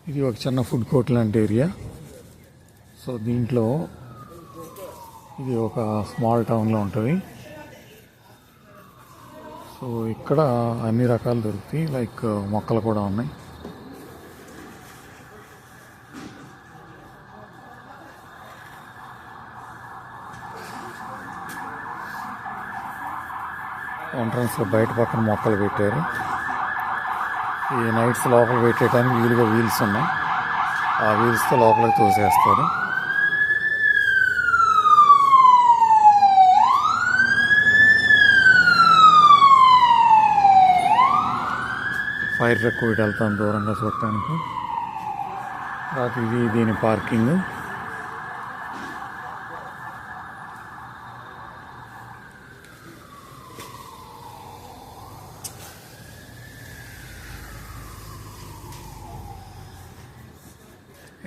ఇది ఒక చిన్న ఫుడ్ కోర్ట్ లాంటి ఏరియా. సో దీంట్లో ఇది ఒక స్మాల్ టౌన్లో ఉంటుంది. సో ఇక్కడ అన్ని రకాలు దొరుకుతాయి, లైక్ మొక్కలు కూడా ఉన్నాయి. ఎంట్రన్స్లో బయట పక్కన మొక్కలు పెట్టారు. ఈ నైట్స్ లోపల పెట్టేయడానికి వీలుగా వీల్స్ ఉన్నాయి. ఆ వీల్స్తో లోపలికి తోసేస్తారు. ఫైర్ ట్రక్ ఒకటి వెళ్తాను దూరంగా చూడటానికి. తర్వాత ఇది దీని పార్కింగ్.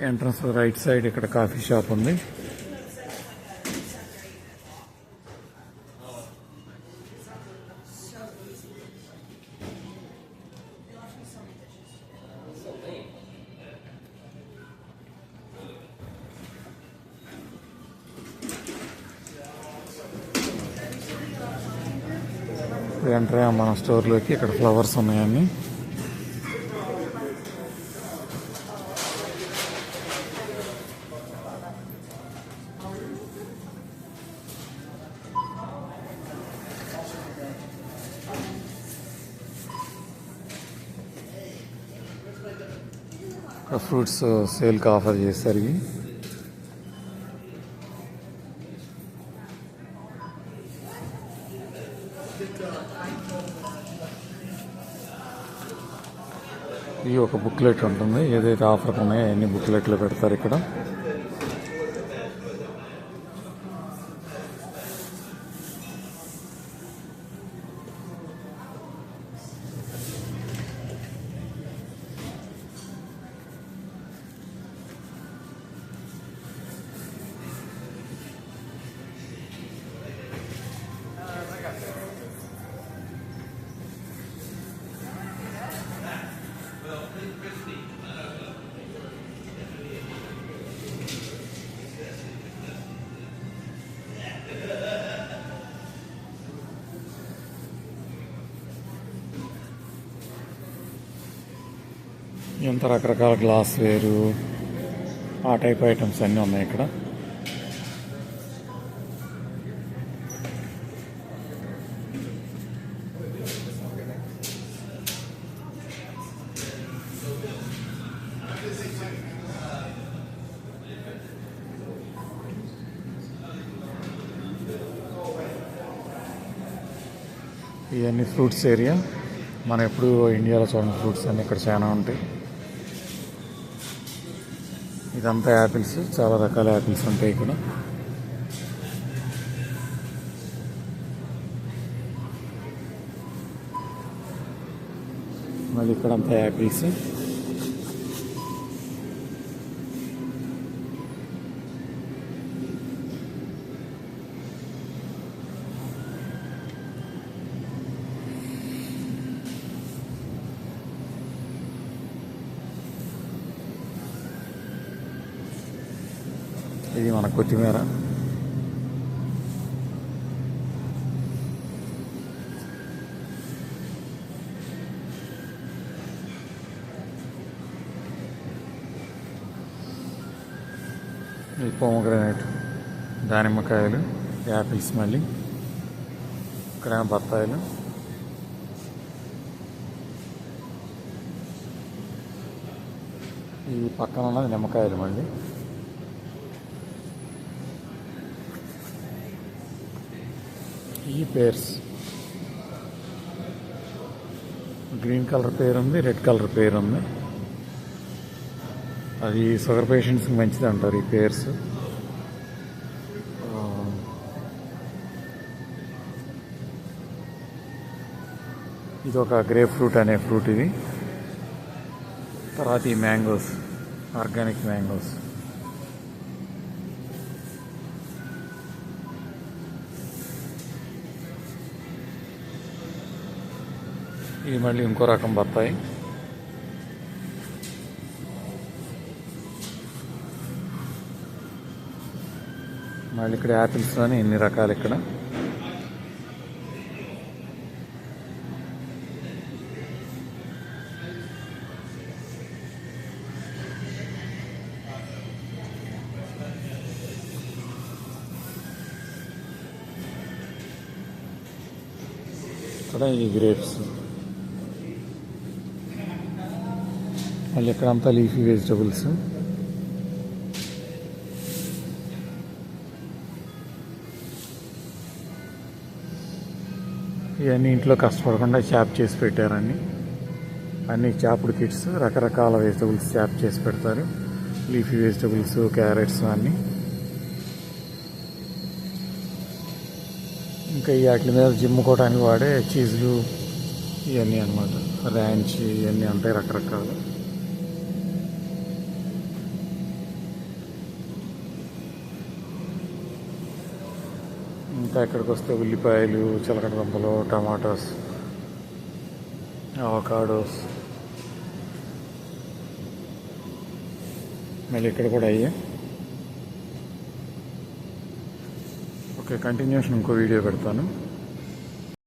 ఎంట్రన్స్ రైట్ సైడ్ ఇక్కడ కాఫీ షాప్ ఉంది. ఎంటర్ అయ్యాం మన స్టోర్లోకి. ఇక్కడ ఫ్లవర్స్ ఉన్నాయన్నీ. ఫ్రూట్స్ సేల్కి ఆఫర్ చేస్తారు. ఇవి ఇది ఒక బుక్లెట్ ఉంటుంది. ఏదైతే ఆఫర్ ఉన్నాయో అన్ని బుక్లెట్లు పెడతారు ఇక్కడ. ఎంత రకరకాల గ్లాస్ వేరు ఆ టైప్ ఐటమ్స్ అన్నీ ఉన్నాయి ఇక్కడ. ఇవన్నీ ఫ్రూట్స్ ఏరియా. మనం ఎప్పుడు ఇండియాలో చూడండి ఫ్రూట్స్ అన్నీ ఇక్కడ చాలా ఉంటాయి. ఇదంతా యాపిల్స్, చాలా రకాల యాపిల్స్ ఉంటాయి ఇక్కడ. మళ్ళీ ఇక్కడంతా యాపిల్స్. ఇది మన కొత్తిమీర. ఈ పోమగ్రానైట్, దానిమ్మకాయలు, యాపిల్స్, మళ్ళీ ఇక్కడ బత్తాయిలు. ఈ పక్కన ఉన్నది నిమ్మకాయలు. మళ్ళీ ఈ పేర్స్, గ్రీన్ కలర్ పేరు ఉంది, రెడ్ కలర్ పేరు ఉంది. అది షుగర్ పేషెంట్స్కి మంచిది అంటారు ఈ పేర్స్. ఇది ఒక గ్రేప్ ఫ్రూట్ అనే ఫ్రూట్ ఇది. తర్వాత ఈ మ్యాంగోస్, ఆర్గానిక్ మ్యాంగోస్. ఇది మళ్ళీ ఇంకో రకం బత్తాయి. మళ్ళీ ఇక్కడ యాపిల్స్లోనే ఎన్ని రకాలు ఇక్కడ. ఇక్కడ ఈ గ్రేప్స్. మళ్ళీ ఇక్కడంతా లీఫీ వెజిటబుల్స్. ఇవన్నీ ఇంట్లో కష్టపడకుండా చాప్ చేసి పెట్టారండి. అన్ని చాప్డ్ కిట్స్, రకరకాల వెజిటబుల్స్ చాప్ చేసి పెడతారు. లీఫీ వెజిటబుల్స్, క్యారెట్స్ అన్నీ. ఇంకా ఈ వాటి మీద జిమ్ముకోవడానికి వాడే చీజులు ఇవన్నీ అనమాట. ర్యాంచ్ ఇవన్నీ ఉంటాయి రకరకాలు. ఇంకా ఇక్కడికి వస్తే ఉల్లిపాయలు, చిలకడ దుంపలు, టమాటోస్, అవకాడోస్. మళ్ళీ ఇక్కడ కూడా అయ్యాయి. ఓకే, కంటిన్యూషన్ ఇంకో వీడియో పెడతాను.